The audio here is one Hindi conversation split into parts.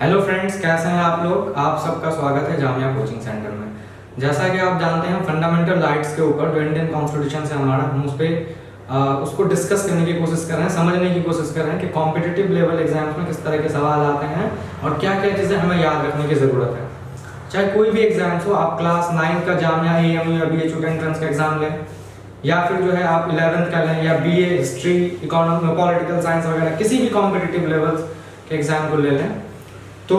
हेलो फ्रेंड्स, कैसे हैं आप लोग। आप सबका स्वागत है जामिया कोचिंग सेंटर में। जैसा कि आप जानते हैं, फंडामेंटल राइट्स के ऊपर जो इंडियन कॉन्स्टिट्यूशन से हमारा, हम उस पर उसको डिस्कस करने की कोशिश कर रहे हैं, समझने की कोशिश कर रहे हैं कि कॉम्पिटिटिव लेवल एग्जाम्स में किस तरह के सवाल आते हैं और क्या क्या चीज़ें हमें याद रखने की ज़रूरत है। चाहे कोई भी एग्जाम्स हो, आप क्लास 9 का जामिया AMU या BHU एंट्रेंस का एग्जाम लें, या फिर जो है आप 11th का लें, या BA history, economy, political science वगैरह किसी भी कॉम्पिटिटिव लेवल्स के एग्जाम को ले लें, तो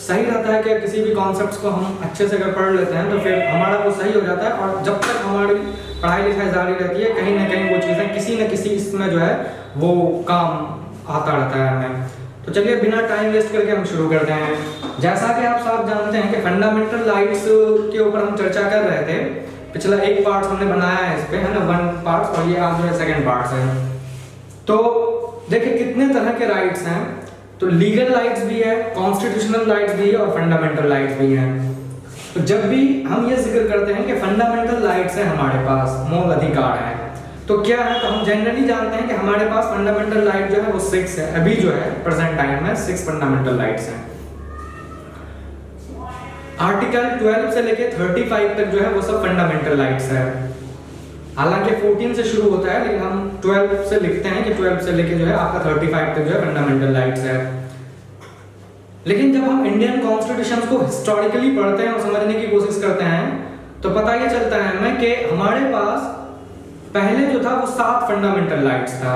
सही रहता है कि किसी भी कॉन्सेप्ट्स को हम अच्छे से अगर पढ़ लेते हैं तो फिर हमारा वो सही हो जाता है। और जब तक हमारी पढ़ाई लिखाई जारी रहती है, कहीं ना कहीं वो चीज़ें किसी न किसी इसमें जो है वो काम आता रहता है हमें। तो चलिए बिना टाइम वेस्ट करके हम शुरू करते हैं। जैसा कि आप सब जानते हैं कि फंडामेंटल राइट्स के ऊपर हम चर्चा कर रहे थे। पिछला एक पार्ट हमने बनाया है इस पे, है ना, 1 पार्ट, और ये आज जो है 2nd पार्ट है। तो देखिए कितने तरह के राइट्स हैं। तो लीगल राइट्स भी है, कॉन्स्टिट्यूशनल राइट्स भी है और फंडामेंटल राइट्स भी हैं। तो जब भी हम ये जिक्र करते हैं कि फंडामेंटल राइट्स है, हमारे पास मूल अधिकार है, तो क्या है, तो हम जनरली जानते हैं कि हमारे पास फंडामेंटल राइट जो है वो 6 है। अभी जो है प्रेजेंट टाइम में 6 फंडामेंटल राइट्स हैं। आर्टिकल 12 से लेके 35 तक जो है वो सब फंडामेंटल राइट्स है। हालांकि 14 से शुरू होता है, लेकिन हम 12 से लिखते हैं कि 12 से लेके जो है आपका 35 तक जो है फंडामेंटल राइट्स है। लेकिन जब हम इंडियन कॉन्स्टिट्यूशन को हिस्टोरिकली पढ़ते हैं और समझने की कोशिश करते हैं, तो पता ये चलता है हमें कि हमारे पास पहले जो था वो 7 फंडामेंटल राइट्स था।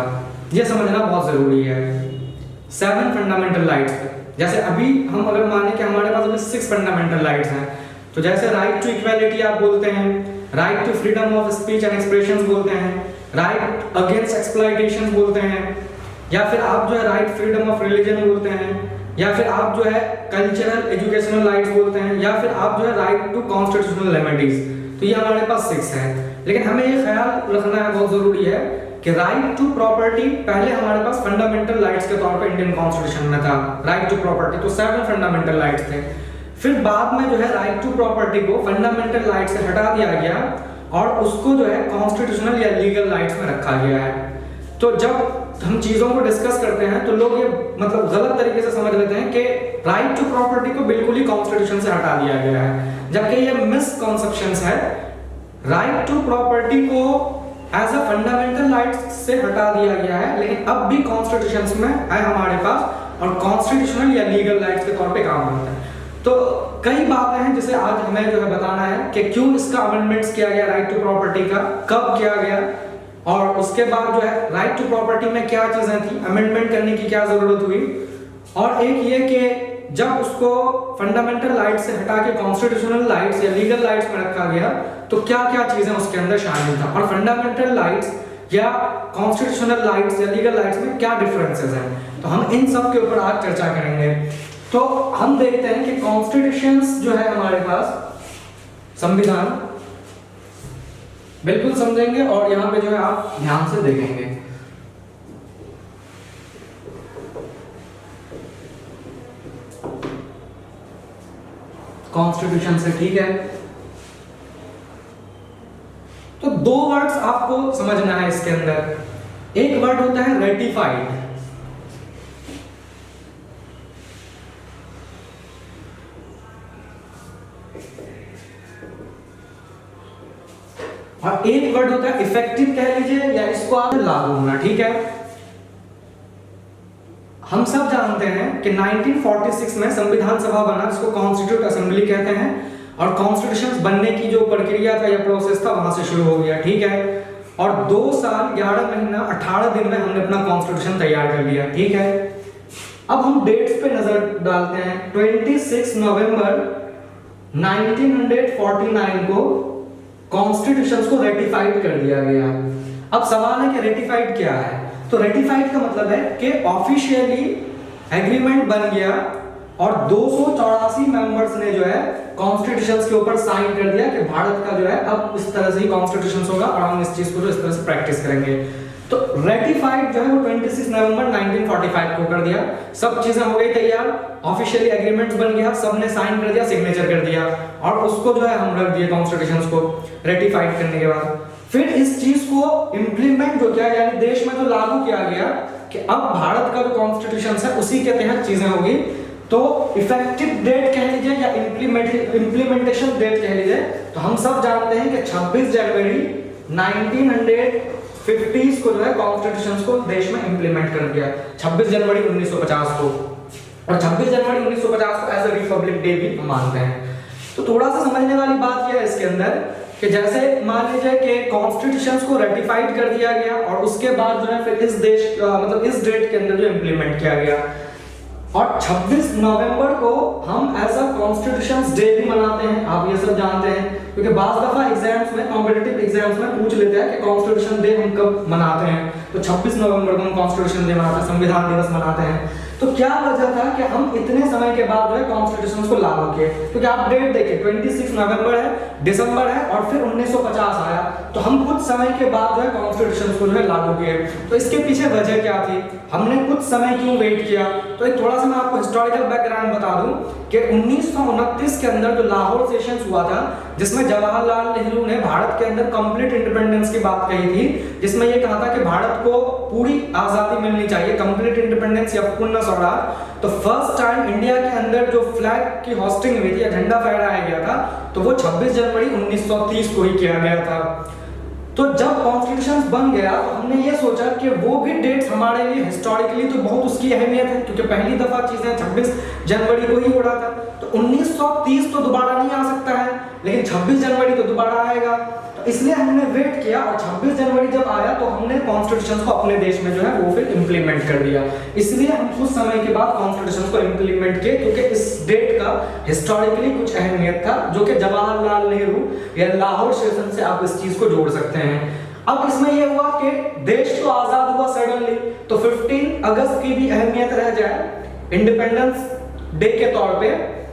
ये समझना बहुत जरूरी है। 7 फंडामेंटल राइट्स थे। जैसे अभी हम अगर माने कि हमारे पास अभी 6 फंडामेंटल राइट्स हैं, तो जैसे राइट टू इक्वालिटी आप बोलते हैं, right to freedom of speech and expression बोलते हैं, राइट अगेंस्ट एक्सप्लॉइटेशन बोलते हैं, या फिर आप जो है राइट फ्रीडम ऑफ रिलीजन बोलते हैं, या फिर आप जो है कल्चरल एजुकेशनल राइट्स बोलते हैं, या फिर आप जो है राइट टू कॉन्स्टिट्यूशनल रेमेडीज। तो ये हमारे पास 6 है। लेकिन हमें ये ख्याल रखना है, बहुत जरूरी है, कि राइट टू प्रॉपर्टी पहले हमारे पास फंडामेंटल राइट्स के तौर पर इंडियन कॉन्स्टिट्यूशन में था। राइट टू प्रॉपर्टी तो 7 फंडामेंटल राइट्स थे। फिर बाद में जो है राइट टू प्रॉपर्टी को फंडामेंटल राइट से हटा दिया गया और उसको जो है कॉन्स्टिट्यूशनल या लीगल राइट्स में रखा गया है। तो जब हम चीजों को डिस्कस करते हैं तो लोग ये मतलब गलत तरीके से समझ लेते हैं कि राइट टू प्रॉपर्टी को बिल्कुल ही कॉन्स्टिट्यूशन से हटा दिया गया है, जबकि ये मिसकॉन्सेप्शंस है। राइट टू प्रॉपर्टी को एज अ फंडामेंटल राइट्स से हटा दिया गया है, लेकिन अब भी कॉन्स्टिट्यूशन में है हमारे पास, और कॉन्स्टिट्यूशनल या लीगल राइट्स के तौर पे काम करता है। तो कई बातें हैं जिसे आज हमें जो है बताना है कि क्यों इसका अमेंडमेंट्स किया गया राइट टू प्रॉपर्टी का, कब किया गया, और उसके बाद जो है राइट टू प्रॉपर्टी में क्या चीजें थी, अमेंडमेंट करने की क्या जरूरत हुई, और एक ये कि जब उसको फंडामेंटल राइट्स से हटा के कॉन्स्टिट्यूशनल राइट्स या लीगल राइट्स में रखा गया तो क्या क्या चीजें उसके अंदर शामिल था, और फंडामेंटल राइट्स या कॉन्स्टिट्यूशनल राइट्स या लीगल राइट्स में क्या डिफरेंसेस हैं। तो हम इन सब के ऊपर आज चर्चा करेंगे। तो हम देखते हैं कि कॉन्स्टिट्यूशंस जो है हमारे पास, संविधान बिल्कुल समझेंगे और यहां पे जो है आप ध्यान से देखेंगे। कॉन्स्टिट्यूशन से, ठीक है। तो 2 वर्ड्स आपको समझना है इसके अंदर। एक वर्ड होता है रेटिफाइड, और एक वर्ड होता है इफेक्टिव, कह लीजिए, या इसको आप लागू होना, ठीक है। हम सब जानते हैं कि 1946 में संविधान सभा बना, जिसको कॉन्स्टिट्यूट असेंबली कहते हैं, और कॉन्स्टिट्यूशन बनने की जो प्रक्रिया था या प्रोसेस था वहां से शुरू हो गया, ठीक है। और 2 साल 11 महीना 18 दिन में हमने अपना कॉन्स्टिट्यूशन तैयार कर लिया, ठीक है। अब हम डेट्स पे नजर डालते हैं। 26 नवंबर 1949 को कॉन्स्टिट्यूशन को रेटिफाइड कर दिया गया। अब सवाल है कि रेटिफाइड क्या है। तो रेटिफाइड का मतलब है कि ऑफिशियली एग्रीमेंट बन गया और 284 मेंबर्स ने जो है कॉन्स्टिट्यूशन के ऊपर साइन कर दिया कि भारत का जो है अब इस तरह से ही कॉन्स्टिट्यूशन होगा और हम इस चीज को जो इस तरह से प्रैक्टिस करेंगे। तो रेटिफाइड जो है वो 26 नवंबर 1945 को कर दिया। सब चीजें हो गई तैयार, ऑफिशियली एग्रीमेंट्स बन गया, सबने साइन कर दिया, सिग्नेचर कर दिया, और उसको जो है हम रख दिए कॉन्स्टिट्यूशन को रेटिफाइड करने के बाद। फिर इस चीज को इंप्लीमेंट जो किया, यानी देश में जो लागू किया गया कि अब भारत का जो कॉन्स्टिट्यूशन है उसी के तहत चीजें होगी। तो इफेक्टिव डेट कह लीजिए या इम्प्लीमेंटेशन डेट कह लीजिए, तो हम सब जानते हैं कि 26 जनवरी 1950 को जो है कॉन्स्टिट्यूशन को देश में इंप्लीमेंट कर दिया, 26 जनवरी 1950 को, और 26 जनवरी 1950 को एज ए रिपब्लिक डे भी मानते हैं। तो थोड़ा सा समझने वाली बात यह है इसके अंदर कि जैसे मान लीजिए कि कॉन्स्टिट्यूशन को रेटिफाइड कर दिया गया और उसके बाद जो है फिर इस देश मतलब इस डेट के अंदर जो इंप्लीमेंट किया गया, और 26 नवंबर को हम एज अ कॉन्स्टिट्यूशन डे भी मनाते हैं, आप ये सब जानते हैं, क्योंकि बाज़ दफा एग्जाम्स में कॉम्पिटिटिव एग्जाम्स में पूछ लेते हैं कि कॉन्स्टिट्यूशन डे हम कब मनाते हैं, तो 26 नवंबर को हम कॉन्स्टिट्यूशन डे मनाते हैं, संविधान दिवस मनाते हैं। तो क्या वजह था कि हम इतने समय के बाद जो है कॉन्स्टिट्यूशन को लागू किए, क्योंकि आप डेट देखिए 26 नवंबर है, दिसंबर है और फिर 1950 आया, तो हम कुछ समय के बाद जो है कॉन्स्टिट्यूशन को जो है लागू किए। तो इसके पीछे वजह क्या थी, हमने कुछ समय क्यों वेट किया, तो एक थोड़ा सा मैं आपको हिस्टोरिकल बैकग्राउंड बता दूं कि 1929 के अंदर जो लाहौर सेशंस हुआ था, जिसमें जवाहरलाल नेहरू ने भारत के अंदर कंप्लीट इंडिपेंडेंस की बात कही थी, जिसमें ये कहा था कि भारत को पूरी आजादी मिलनी चाहिए, कंप्लीट इंडिपेंडेंस या पूर्ण स्वराज। तो फर्स्ट टाइम इंडिया के अंदर जो फ्लैग की होस्टिंग हुई थी या झंडा फहराया गया था, तो वो 26 जनवरी 1930 को ही किया गया था। तो जब कॉन्स्टिट्यूशन बन गया तो हमने ये सोचा कि वो भी डेट्स हमारे लिए हिस्टोरिकली तो बहुत उसकी अहमियत है, क्योंकि पहली दफा चीजें 26 जनवरी को ही हो रहा था, तो 1930 तो दोबारा नहीं आ सकता है, लेकिन 26 जनवरी तो दोबारा आएगा। तो इसलिए हमने वेट किया और 26 जनवरी जब आया तो हमने कॉन्स्टिट्यूशन को अपने देश में जो है वो फिर इंप्लीमेंट कर दिया। इसलिए हम कुछ समय के बाद कॉन्स्टिट्यूशन को इंप्लीमेंट किए, क्योंकि इस डेट का हिस्टोरिकली कुछ अहमियत था, जो कि जवाहरलाल नेहरू या लाहौर सेशन से आप इस चीज को जोड़ सकते हैं। अब इसमें यह हुआ कि देश तो आजाद हुआ सडनली, तो 15 अगस्त की भी अहमियत रह जाए इंडिपेंडेंस डे के तौर पे,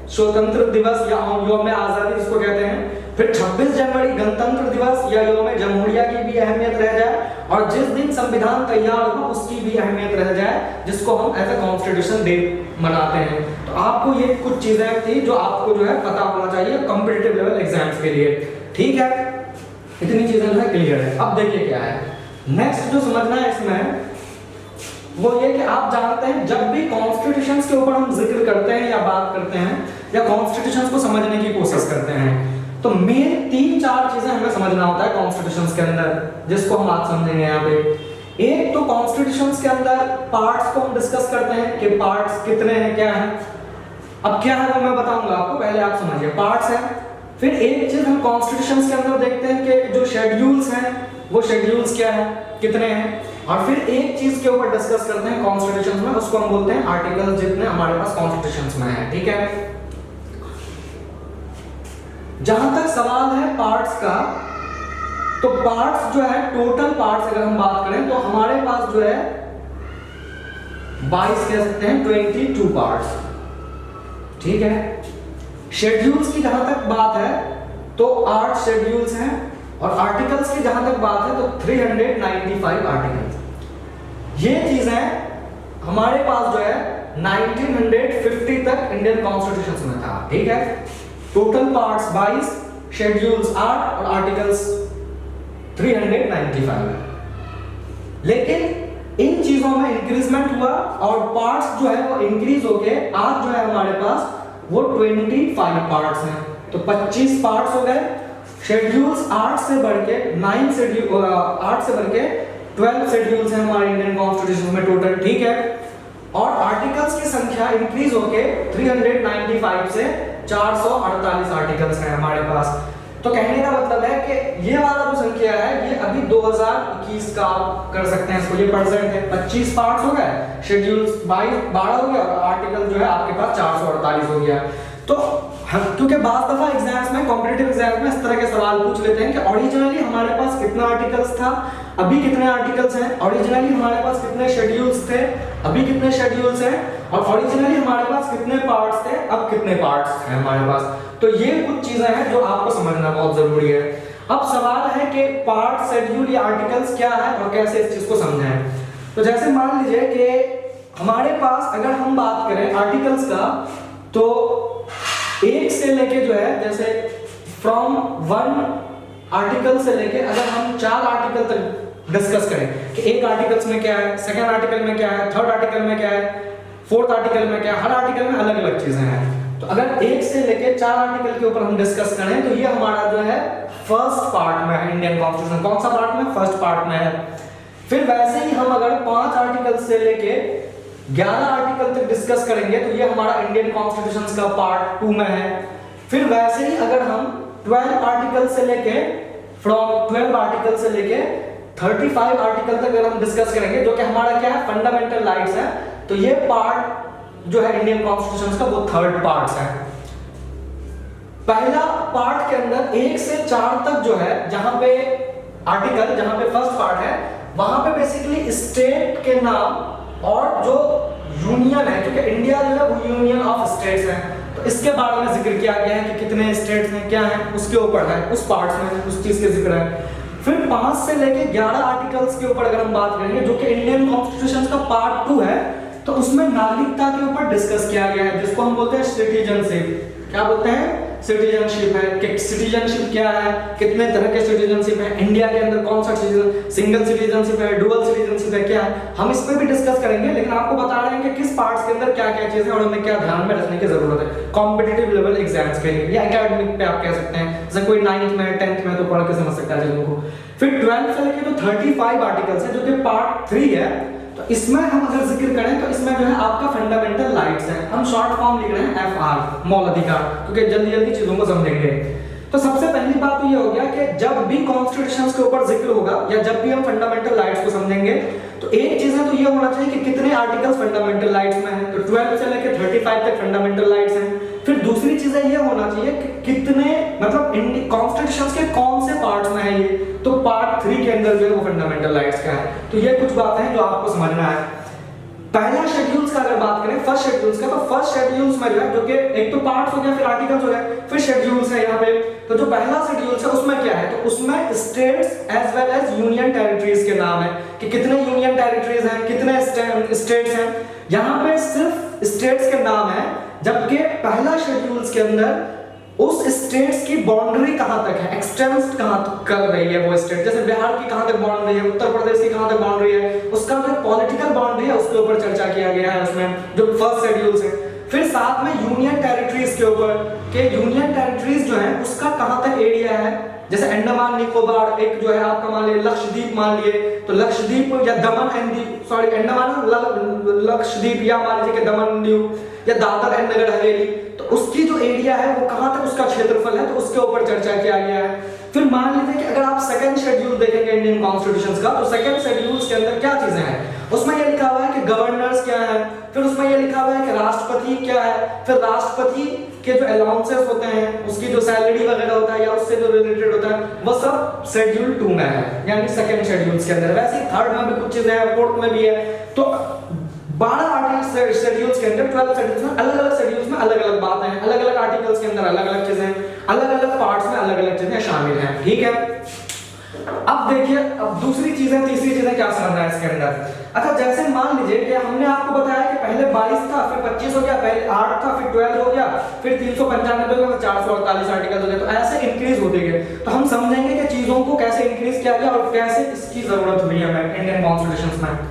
स्वतंत्र दिवस या यौम आजादी जिसको कहते हैं, फिर 26 जनवरी गणतंत्र दिवस या यौम जमहूरिया की भी अहमियत रह जाए, और जिस दिन संविधान तैयार हो उसकी भी अहमियत रह जाए, जिसको हम एज ए कॉन्स्टिट्यूशन डे मनाते हैं। तो आपको ये कुछ चीजें थी जो आपको जो है पता होना चाहिए कॉम्पिटिटिव लेवल एग्जाम्स के लिए, ठीक है, इतनी चीजें जो है क्लियर है। अब देखिए क्या है नेक्स्ट जो समझना है इसमें, वो ये कि आप जानते हैं जब भी कॉन्स्टिट्यूशंस के ऊपर हम जिक्र करते हैं या बात करते हैं या कॉन्स्टिट्यूशंस को समझने की कोशिश करते हैं, तो मेन 3-4 चीजें हमें समझना होता है कॉन्स्टिट्यूशंस के अंदर, जिसको हम आज समझेंगे यहाँ पे। एक तो कॉन्स्टिट्यूशंस के अंदर पार्ट्स को हम डिस्कस करते हैं कि पार्ट्स कितने हैं, क्या है। अब क्या है वो मैं बताऊंगा आपको, पहले आप समझिए पार्ट्स है। फिर एक चीज हम कॉन्स्टिट्यूशंस के अंदर देखते हैं कि जो शेड्यूल्स हैं वो शेड्यूल्स क्या है, कितने हैं, और फिर एक चीज के ऊपर डिस्कस करते हैं कॉन्स्टिट्यूशन में, उसको हम बोलते हैं आर्टिकल, जितने हमारे पास कॉन्स्टिट्यूशन में है, ठीक है। जहां तक सवाल है पार्ट्स का, तो पार्ट्स जो है टोटल पार्ट्स अगर हम बात करें तो हमारे पास जो है 22 कह सकते हैं, 22 पार्ट्स, ठीक है। शेड्यूल्स की जहां तक बात है तो 8 शेड्यूल्स हैं, और आर्टिकल्स की जहां तक बात है तो 395 आर्टिकल्स। ये चीजें हमारे पास जो है 1950 तक इंडियन कॉन्स्टिट्यूशन में था, ठीक है। टोटल पार्ट्स 22, शेड्यूल्स 8 और आर्टिकल्स 395। लेकिन इन चीजों में इंक्रीजमेंट हुआ और पार्ट्स जो है वो इंक्रीज होके आज जो है हमारे पास वो 25 पार्ट्स हैं, तो 25 पार्ट्स हो गए। शेड्यूल्स 8 से बढ़ के 9 शेड्यूल 8 से बढ़ के 12 शेड्यूल्स हैं हमारे इंडियन कॉन्स्टिट्यूशन में टोटल, ठीक है। और आर्टिकल्स की संख्या इंक्रीज होके 395 से 448 आर्टिकल्स हैं हमारे पास। तो कहने का मतलब है कि ये वाला जो संख्या है ये अभी 2021 का आप कर सकते हैं इसको, ये परसेंट है। 25 पार्ट्स हो गए, शेड्यूल्स 12 हो गए, और आर्टिकल जो है आपके पास 448 हो गया। तो क्योंकि बात दफा एग्जाम्स में, कॉम्पिटिटिव एग्जाम्स में इस तरह के सवाल पूछ लेते हैं कि ओरिजिनली हमारे पास कितना आर्टिकल्स था, अभी कितने आर्टिकल्स हैं, ओरिजिनली हमारे पास कितने शेड्यूल्स थे, अभी कितने शेड्यूल्स हैं, और ओरिजिनली हमारे पास कितने पार्ट्स थे, अब कितने पार्ट्स हैं हमारे पास। तो ये कुछ चीजें हैं जो आपको समझना बहुत जरूरी है। अब सवाल है कि पार्ट, शेड्यूल या आर्टिकल्स क्या है और कैसे इस चीज को समझें। तो जैसे मान लीजिए कि हमारे पास अगर हम बात करें आर्टिकल्स का, तो एक से लेके जो है जैसे फ्रॉम 1 आर्टिकल से लेके अगर हम 4 आर्टिकल तक डिस्कस करें कि एक आर्टिकल्स में क्या है, सेकंड आर्टिकल में क्या है, थर्ड आर्टिकल में क्या है, फोर्थ आर्टिकल में क्या, हर आर्टिकल में अलग अलग चीजें हैं। तो अगर 1 से लेके 4 आर्टिकल के ऊपर हम डिस्कस करें तो ये हमारा जो है फर्स्ट पार्ट में है इंडियन कॉन्स्टिट्यूशन। कौन सा पार्ट में, फर्स्ट पार्ट में है। फिर वैसे ही हम अगर 5 आर्टिकल से लेके 11 आर्टिकल तक डिस्कस करेंगे तो ये हमारा इंडियन कॉन्स्टिट्यूशन का पार्ट 2 में है। फिर वैसे ही अगर हम 12 आर्टिकल से लेके फ्रॉम 12 आर्टिकल से लेके 35 आर्टिकल तक अगर हम डिस्कस करेंगे जो कि हमारा क्या है, फंडामेंटल राइट्स है, तो ये पार्ट जो है इंडियन कॉन्स्टिट्यूशन का वो थर्ड पार्ट है। पहला पार्ट के अंदर 1 से 4 तक जो है, जहां पे आर्टिकल, जहां पे फर्स्ट पार्ट है, वहां पे बेसिकली स्टेट के नाम और जो यूनियन है, क्योंकि इंडिया जो है वो यूनियन ऑफ स्टेट्स है, तो इसके बारे में जिक्र किया गया है कि कितने स्टेट्स हैं, क्या है, उसके ऊपर है, उस पार्ट में उस चीज के जिक्र है। फिर 5 से लेके 11 आर्टिकल्स के ऊपर अगर हम बात करेंगे जो कि इंडियन कॉन्स्टिट्यूशन का पार्ट 2 है, तो उसमें नागरिकता के ऊपर डिस्कस किया गया है, जिसको हम बोलते हैं सिटीजनशिप। क्या बोलते हैं, सिटीजनशिप है कि सिटीजनशिप क्या है, कितने तरह के सिटीजनशिप है, इंडिया के अंदर कौन सा सिटीजन, सिंगल सिटीजनशिप है, डुअल सिटीजनशिप है, क्या है, हम इस पे भी डिस्कस करेंगे। लेकिन आपको बता रहे हैं कि किस पार्ट्स के अंदर क्या क्या चीजें और हमें क्या ध्यान में रखने की जरूरत है कॉम्पिटिटिव लेवल एग्जाम्स के लिए या एकेडमिक पे आप कह सकते हैं, जैसे कोई 9th में 10th में तो पढ़ के समझ सकता है चीजों को। फिर 12 से लेके जो 35 आर्टिकल्स है जो कि पार्ट 3 है, तो इसमें हम अगर जिक्र करें तो इसमें जो है आपका फंडामेंटल राइट्स है, हम शॉर्ट फॉर्म लिख रहे हैं एफआर, मौल अधिकार, क्योंकि जल्दी जल्दी चीजों को समझेंगे। तो सबसे पहली बात तो ये हो गया कि जब भी कॉन्स्टिट्यूशंस के ऊपर जिक्र होगा या जब भी हम फंडामेंटल राइट्स को समझेंगे तो एक चीज है तो ये होना चाहिए कि कितने आर्टिकल्स फंडामेंटल राइट्स में है, तो 12 से लेकर 35 तक फंडामेंटल राइट्स हैं। फिर दूसरी चीज है ये होना चाहिए कि कितने, मतलब कॉन्स्टिट्यूशंस के कौन से पार्ट्स में है ये, तो पार्ट 3 के अंदर जो है वो फंडामेंटल राइट्स का है। तो ये कुछ बातें हैं जो आपको समझना है। पहला शेड्यूल्स का अगर बात करें, फर्स्ट शेड्यूल्स का, तो फर्स्ट शेड्यूल्स में जो है, जो कि एक तो पार्ट्स हो गया, फिर आर्टिकल्स हो गए, फिर शेड्यूल्स है यहाँ पे। तो जो पहला शेड्यूल्स है उसमें क्या है, तो उसमें states as well as union territories के नाम है कि कितने यूनियन टेरिटरीज हैं, कितने स्टेट्स हैं। यहाँ पे सिर्फ स्टेट्स के नाम है, जबकि पहला शेड्यूल्स के अंदर उस स्टेट्स की बाउंड्री कहां तक है, एक्सटेंड कहां तक कर रही है वो स्टेट, जैसे बिहार की कहां तक बाउंड्री है, उत्तर प्रदेश की कहां तक बाउंड्री है, उसका जो पॉलिटिकल बाउंड्री है उसके ऊपर चर्चा किया गया है उसमें जो फर्स्ट शेड्यूल्स है। फिर साथ में यूनियन टेरिटरीज के ऊपर कि यूनियन टेरिटरीज जो है उसका कहां तक एरिया है, जैसे अंडमान निकोबार एक जो है आपका मान लिए, लक्षद्वीप मान लिए, तो लक्षद्वीप या दमन and Deep, sorry Andaman Lakshadweep, या मान लीजिए कि दमन द्वीप या दादर एंड नगर हवेली, तो उसकी जो एरिया है वो कहां तक उसका क्षेत्रफल है, तो उसके ऊपर चर्चा किया गया है। फिर मान लीजिए कि अगर आप सेकंड शेड्यूल देखेंगे इंडियन कॉन्स्टिट्यूशन का, तो सेकंड शेड्यूल्स के अंदर क्या चीजें हैं, उसमें ये लिखा हुआ है कि गवर्नर्स क्या है, फिर उसमें ये लिखा हुआ है कि राष्ट्रपति क्या है, फिर राष्ट्रपति के जो अलाउंसेस होते हैं, उसकी जो सैलरी वगैरह होता है या उससे जो रिलेटेड होता है, वो सब शेड्यूल 2 में है, यानी सेकंड शेड्यूल्स के अंदर। वैसे ही थर्ड में भी कुछ चीजें हैं, फोर्थ में भी है। तो 12 आर्टिकल्स शेड्यूल्स के अंदर, 12 शेड्यूल्स में अलग अलग शेड्यूल्स में अलग अलग बातें हैं, अलग अलग आर्टिकल्स के अंदर अलग अलग चीजें, अलग अलग पार्ट्स में अलग अलग चीजें शामिल हैं, ठीक है। अब देखिए, अब दूसरी चीजें, तीसरी चीजें क्या समझना है इसके अंदर। अच्छा, जैसे मान लीजिए कि हमने आपको बताया कि पहले 22 था, फिर 25 हो गया, पहले 8 था, फिर 12 हो गया, फिर 395 हो गया, फिर 448 आर्टिकल हो गए, तो ऐसे इंक्रीज होते गए। तो हम समझेंगे कि चीजों को कैसे इंक्रीज किया गया और कैसे इसकी जरूरत हुई हमें इंडियन कॉन्स्टिट्यूशन में।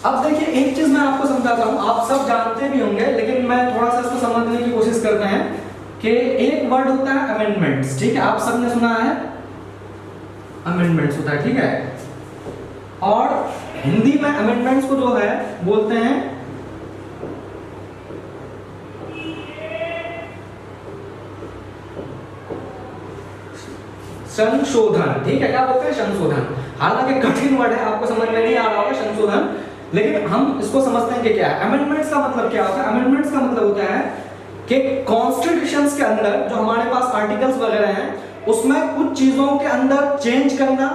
अब देखिए, एक चीज मैं आपको समझाता हूं, आप सब जानते भी होंगे लेकिन मैं थोड़ा सा इसको समझने की कोशिश करते हैं कि एक वर्ड होता है अमेंडमेंट्स, ठीक है, आप सबने सुना है अमेंडमेंट्स होता है, ठीक है। और हिंदी में अमेंडमेंट्स को जो है बोलते हैं संशोधन, ठीक है, क्या बोलते हैं, संशोधन। हालांकि कठिन वर्ड है, आपको समझ में नहीं आ रहा होगा संशोधन, लेकिन हम इसको समझते हैं कि क्या है। अमेंडमेंट्स का मतलब क्या होता है, अमेंडमेंट्स का मतलब होता है कि कॉन्स्टिट्यूशंस के अंदर जो हमारे पास आर्टिकल्स वगैरह हैं उसमें कुछ चीजों के अंदर चेंज करना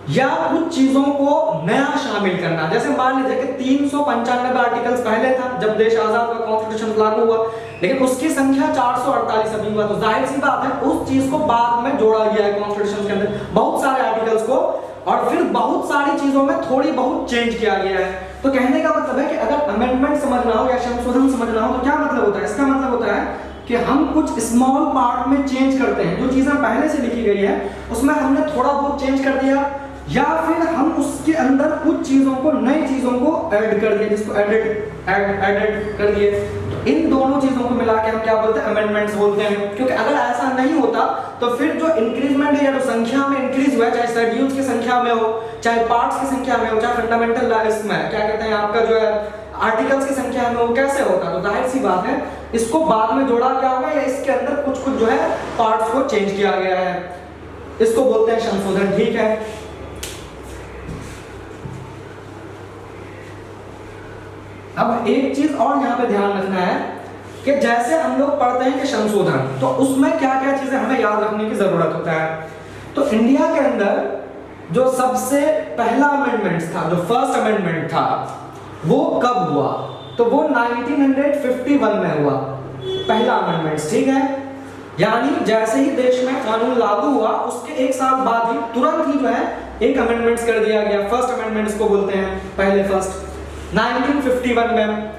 या कुछ चीजों को नया शामिल करना। जैसे मान लीजिए कि 395 आर्टिकल्स पहले था जब देश आजाद हुआ, कॉन्स्टिट्यूशन लागू हुआ, लेकिन उसकी संख्या 448 अभी हुआ, तो जाहिर सी बात है उस चीज को बाद में जोड़ा गया है कॉन्स्टिट्यूशन के अंदर बहुत सारे आर्टिकल्स को, और फिर बहुत सारी चीजों में थोड़ी बहुत चेंज किया गया है। तो कहने का मतलब है कि अगर अमेंडमेंट समझना हो या संशोधन समझना हो तो क्या मतलब होता है, इसका मतलब होता है कि हम कुछ स्मॉल पार्ट में चेंज करते हैं, जो चीज़ें पहले से लिखी गई है उसमें हमने थोड़ा बहुत चेंज कर दिया, या फिर हम उसके अंदर कुछ चीज़ों को, नई चीज़ों को ऐड कर दिया, जिसको एडेड कर दिए। तो इन दोनों चीज़ों को मिला के हम क्या बोलते हैं, अमेंडमेंट्स बोलते हैं। क्योंकि अगर ऐसा नहीं होता तो फिर जो इंक्रीजमेंट है या जो संख्या में इंक्रीज हुआ है, चाहे शेड्यूल्स की संख्या में हो, चाहे पार्ट्स की संख्या में हो, चाहे फंडामेंटल इसमें क्या कहते हैं आपका जो है आर्टिकल्स की संख्या में हो, कैसे होता, तो जाहिर सी बात है इसको बाद में जोड़ा गया होगा या इसके अंदर कुछ कुछ जो है पार्ट्स को चेंज किया गया है, इसको बोलते हैं संशोधन। ठीक है, अब एक चीज और यहाँ पे ध्यान रखना है कि जैसे हम लोग पढ़ते हैं कि संशोधन, तो उसमें क्या क्या चीजें हमें याद रखने की जरूरत होता है। तो इंडिया के अंदर जो सबसे पहला अमेंडमेंट था, जो फर्स्ट अमेंडमेंट था, वो कब हुआ, तो वो 1951 में हुआ पहला अमेंडमेंट। ठीक है, यानी जैसे ही देश में कानून लागू हुआ उसके एक साल बाद ही तुरंत ही जो है एक अमेंडमेंट्स कर दिया गया, फर्स्ट अमेंडमेंट्स को बोलते हैं, पहले फर्स्ट 1951 में।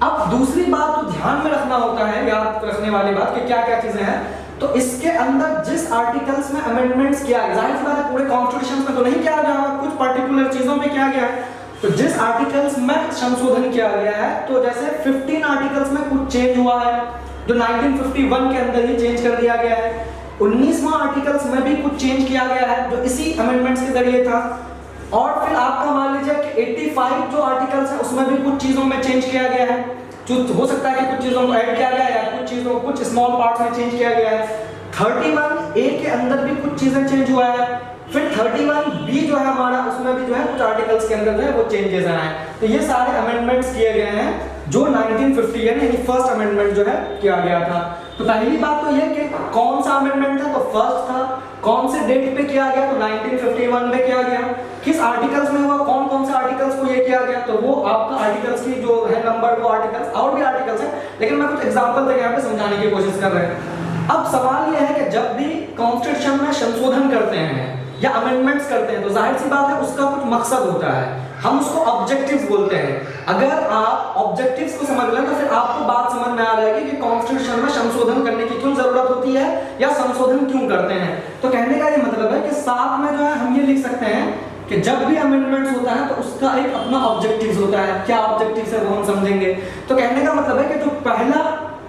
अब दूसरी बात तो ध्यान में रखना होता है, याद रखने वाली बात कि क्या क्या चीजें हैं, तो इसके अंदर जिस आर्टिकल्स में अमेंडमेंट्स किया गया, जाहिर सी बात है पूरे कॉन्स्टिट्यूशन में तो नहीं किया गया, कुछ पर्टिकुलर चीजों में किया गया है, तो जिस आर्टिकल्स में संशोधन किया गया है, तो जैसे 15 आर्टिकल्स में कुछ चेंज हुआ है जो 1951 के अंदर ही चेंज कर दिया गया है, 19वां आर्टिकल्स में भी कुछ चेंज किया गया है जो इसी अमेंडमेंट्स के जरिए था, और फिर आपका मान लीजिए कि 85 जो आर्टिकल्स है उसमें भी कुछ चीजों में चेंज किया गया है, जो हो सकता है कि कुछ चीजों को ऐड किया गया है या कुछ चीजों को कुछ स्मॉल पार्ट्स में चेंज किया गया है। 31 ए के अंदर भी कुछ चीजें चेंज हुआ है, फिर 31 बी जो है हमारा, उसमें भी जो है कुछ आर्टिकल्स के अंदर जो है वो चेंजेस आए। तो ये सारे अमेंडमेंट्स किए गए हैं जो 1950 यानी फर्स्ट अमेंडमेंट जो है किया गया था। तो पहली बात तो ये कि कौन सा अमेंडमेंट था, तो फर्स्ट था, कौन से डेट पे किया गया, तो 1951 में किया गया, किस आर्टिकल्स में हुआ, कौन कौन से आर्टिकल्स को ये किया गया, तो वो आपका आर्टिकल्स की जो है नंबर, वो आर्टिकल्स और भी आर्टिकल्स हैं, लेकिन मैं कुछ एग्जांपल देके यहाँ पे समझाने की कोशिश कर रहे हैं। अब सवाल ये है कि जब भी कॉन्स्टिट्यूशन में संशोधन करते हैं या अमेंडमेंट्स करते हैं तो जाहिर सी बात है उसका कुछ मकसद होता है, हम उसको ऑब्जेक्टिव्स बोलते हैं। अगर आप ऑब्जेक्टिव्स को समझ लें तो फिर आपको बात समझ में आ जाएगी कि कॉन्स्टिट्यूशन में संशोधन करने की क्यों जरूरत होती है या संशोधन क्यों करते हैं। तो कहने का ये मतलब है कि साथ में जो है हम ये लिख सकते हैं कि जब भी अमेंडमेंट्स होता है तो उसका एक अपना ऑब्जेक्टिव्स होता है, क्या ऑब्जेक्टिव्स है वो हम समझेंगे। तो कहने का मतलब है कि जो पहला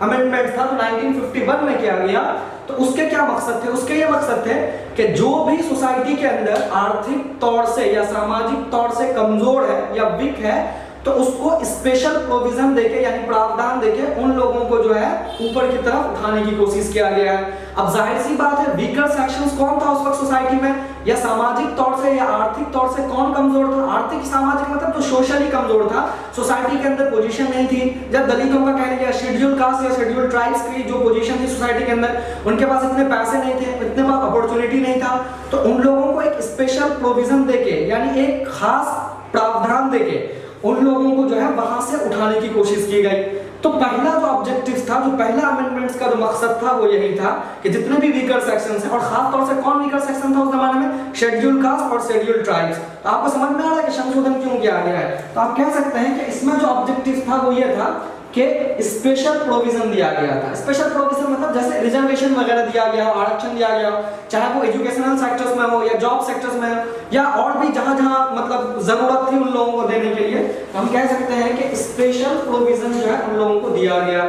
अमेंडमेंट था तो 1951 में किया गया, तो उसके क्या मकसद थे, उसके ये मकसद थे कि जो भी सोसाइटी के अंदर आर्थिक तौर से या सामाजिक तौर से कमजोर है या वीक है तो उसको स्पेशल प्रोविजन देके यानी प्रावधान देके उन लोगों को जो है ऊपर की तरफ उठाने की कोशिश किया गया है। अब जाहिर सी बात है वीकर सेक्शंस कौन था उस वक्त सोसाइटी में, या सामाजिक तौर से या आर्थिक तौर से कौन कमजोर था, आर्थिक सामाजिक मतलब जो सोशली कमजोर था, सोसाइटी के अंदर पोजीशन नहीं थी। जब दलितों का कह लीजिए, शेड्यूल कास्ट या शेड्यूल ट्राइब्स की जो पोजीशन थी सोसाइटी के अंदर, उनके पास इतने पैसे नहीं थे, इतने पास अपॉर्चुनिटी नहीं था, तो उन लोगों को एक स्पेशल प्रोविजन देके यानी एक खास प्रावधान देके उन लोगों को जो है वहां से उठाने की कोशिश की गई। तो पहला जो ऑब्जेक्टिव था, जो पहला अमेंडमेंट्स का जो मकसद था वो यही था कि जितने भी वीकर सेक्शंस हैं, और खास तौर से कौन वीकर सेक्शन था उस जमाने में, शेड्यूल कास्ट और शेड्यूल ट्राइब्स। तो आपको समझ में आ रहा है कि संशोधन क्यों किया गया है। तो आप कह सकते हैं कि इसमें जो ऑब्जेक्टिव था वो ये था कि स्पेशल प्रोविजन दिया गया था। स्पेशल प्रोविजन मतलब जैसे रिजर्वेशन वगैरह दिया गया हो, आरक्षण दिया गया हो, चाहे वो एजुकेशनल सेक्टर्स में हो या जॉब सेक्टर्स में हो या और भी जहां जहां मतलब जरूरत थी उन लोगों को देने के लिए, हम कह सकते हैं कि स्पेशल प्रोविजन जो है उन लोगों को दिया गया।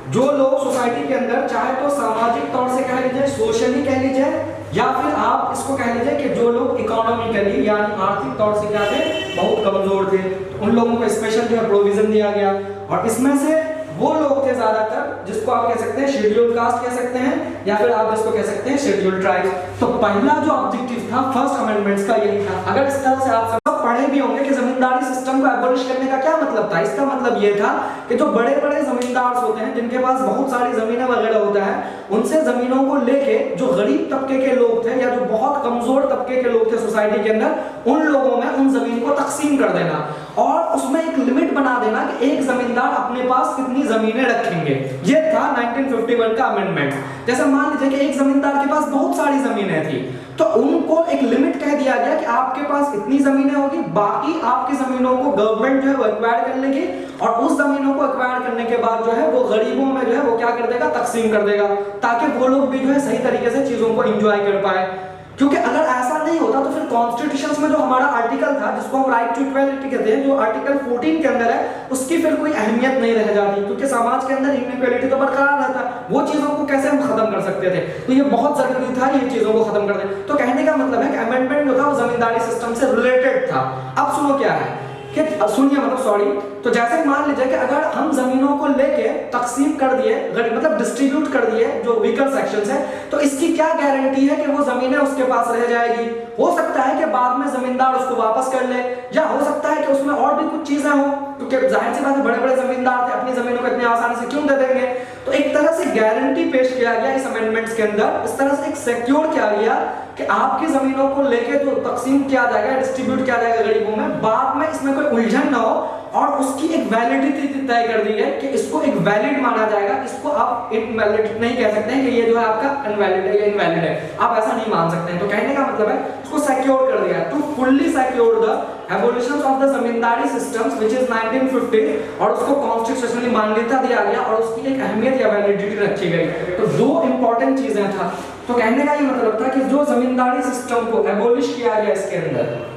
जो लोग सोसाइटी के अंदर चाहे तो सामाजिक तौर से कह लीजिए, सोशली कह लीजिए, या फिर आप इसको कह लीजिए कि जो लोग इकोनॉमिकली यानी आर्थिक तौर से क्या थे, बहुत कमजोर थे, उन लोगों को स्पेशल जो है प्रोविजन दिया गया। और इसमें से वो लोग थे ज्यादातर जिसको आप कह सकते हैं शेड्यूल कास्ट कह सकते हैं या फिर आप इसको कह सकते हैं शेड्यूल ट्राइब्स। तो पहला जो ऑब्जेक्टिव था फर्स्ट अमेंडमेंट्स का यही था। अगर इस तरह से आप सब पढ़े भी होंगे कि जमींदारी सिस्टम को एबॉलिश करने का क्या मतलब था, इसका मतलब ये था कि जो बड़े बड़े जमींदार होते हैं जिनके पास बहुत सारी जमीनें वगैरह होता है, उनसे जमीनों को लेके जो गरीब तबके के लोग थे या जो बहुत कमजोर तबके के लोग थे सोसाइटी के अंदर, उन लोगों में उन जमीन को तकसीम कर देना और उसमें एक लिमिट बना देना कि एक जमींदार अपने पास कितनी जमीनें रखेंगे। ये था 1951 का अमेंडमेंट। जैसे मान लीजिए कि एक जमींदार के पास बहुत सारी जमीनें थी, तो उनको एक लिमिट कह दिया गया कि आपके पास इतनी जमीनें होगी, बाकी आपकी जमीनों को गवर्नमेंट जो है वो एक्वायर कर लेगी, और उस जमीनों को एक्वायर करने के बाद जो है वो गरीबों में जो है वो क्या कर देगा, तकसीम कर देगा, ताकि वो लोग भी जो है सही तरीके से चीजों को एंजॉय कर पाए। क्योंकि अगर ऐसा नहीं होता तो फिर कॉन्स्टिट्यूशंस में जो हमारा आर्टिकल था, जिसको हम राइट टू इक्वालिटी कहते हैं, जो आर्टिकल 14 के अंदर है, उसकी फिर कोई अहमियत नहीं रह जाती, क्योंकि समाज के अंदर इनइक्वालिटी तो बरकरार रहता है। वो चीजों को कैसे हम खत्म कर सकते थे, तो ये बहुत जरूरी था ये चीजों को खत्म कर दें। तो कहने का मतलब है कि अमेंडमेंट जो था वो जमींदारी सिस्टम से रिलेटेड था। अब सुनो क्या है कि सुनिए, मतलब सॉरी, तो जैसे मान लीजिए कि अगर हम जमीनों को लेके तकसीम कर दिए, मतलब डिस्ट्रीब्यूट कर दिए जो वीकर सेक्शंस है, तो इसकी क्या गारंटी है कि वो जमीनें उसके पास रह जाएगी? हो सकता है कि बाद में जमींदार उसको वापस कर ले, या हो सकता है कि उसमें और भी कुछ चीजें हो, क्योंकि जाहिर सी बात है बड़े बड़े जमींदार थे, अपनी जमीनों को इतनी आसानी से क्यों दे देंगे? तो एक तरह से गारंटी पेश किया गया इस अमेंडमेंट्स के अंदर, इस तरह से एक सिक्योर किया गया कि आपकी जमीनों को लेके जो तकसीम किया जाएगा, डिस्ट्रीब्यूट किया जाएगा गरीबों में, बाद में इसमें कोई उलझन ना हो, और उसकी एक वैलिडिटी तय कर दी है कि इसको एक वैलिड माना जाएगा। इसको आप इनवैलिड नहीं कह सकते हैं कि ये जो है आपका अनवैलिड है या इनवैलिड है, आप ऐसा नहीं मान सकते हैं। तो कहने का मतलब है इसको सिक्योर कर दिया, to fully secure the abolition of the zamindari systems which is 1950, और उसको कॉन्स्टिट्यूशनली मान्यता दिया गया और उसकी एक अहमियत या वैलिडिटी रखी गई। तो दो इंपॉर्टेंट चीजें था। तो कहने का ये मतलब था कि जो जमींदारी सिस्टम को एबोलिश किया गया, इसके अंदर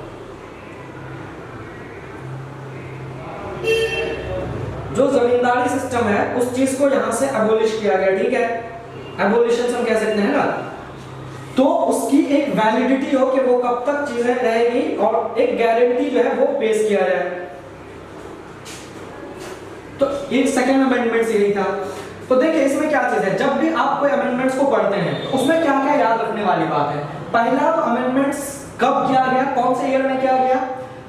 जो जमींदारी सिस्टम है उस चीज को यहां से एबोलिश किया गया, ठीक है, एबोलिशन हम कह सकते हैं ना, तो उसकी एक वैलिडिटी हो कि वो कब तक चीजें रहेगी, और एक गारंटी जो है वो पेश किया जाए। तो एक सेकंड अमेंडमेंट यही था। तो देखिए इसमें क्या चीज है, जब भी आप कोई अमेंडमेंट्स को पढ़ते हैं तो उसमें क्या क्या याद रखने वाली बात है। पहला तो अमेंडमेंट्स कब किया गया, कौन से ईयर में किया गया,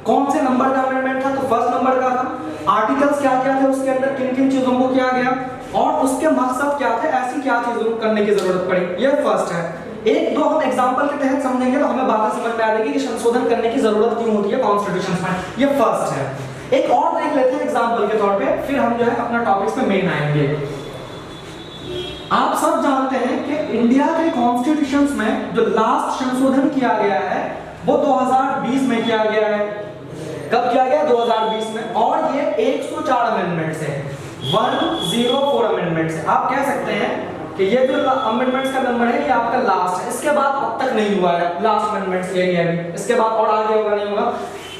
कौन से नंबर का अमेंडमेंट था, तो फर्स्ट नंबर का था। आर्टिकल्स क्या क्या थे उसके अंदर, किन किन चीजों को किया गया, और उसके मकसद क्या थे, ऐसी क्या चीजों को करने की जरूरत पड़ी, ये फर्स्ट है। एक दो हम एग्जांपल के तहत समझेंगे तो हमें बातें समझ में आ जाएगी कि संशोधन करने की जरूरत क्यों होती है कॉन्स्टिट्यूशन में, ये फर्स्ट है। एक और देख लेते हैं एग्जांपल के तौर पे, फिर हम जो है अपना टॉपिक्स पे मेन आएंगे। आप सब जानते हैं कि इंडिया के कॉन्स्टिट्यूशंस में जो लास्ट संशोधन किया गया है वो 2020 में किया गया है। कब किया गया? 2020 में। और ये 104 अमेंडमेंट्स है, 104 अमेंडमेंट्स है। आप कह सकते हैं कि ये जो अमेंडमेंट्स का नंबर है ये आपका लास्ट है, इसके बाद अब तक नहीं हुआ है लास्ट अमेंडमेंट्स यही है अभी, इसके बाद और आगे होगा नहीं होगा।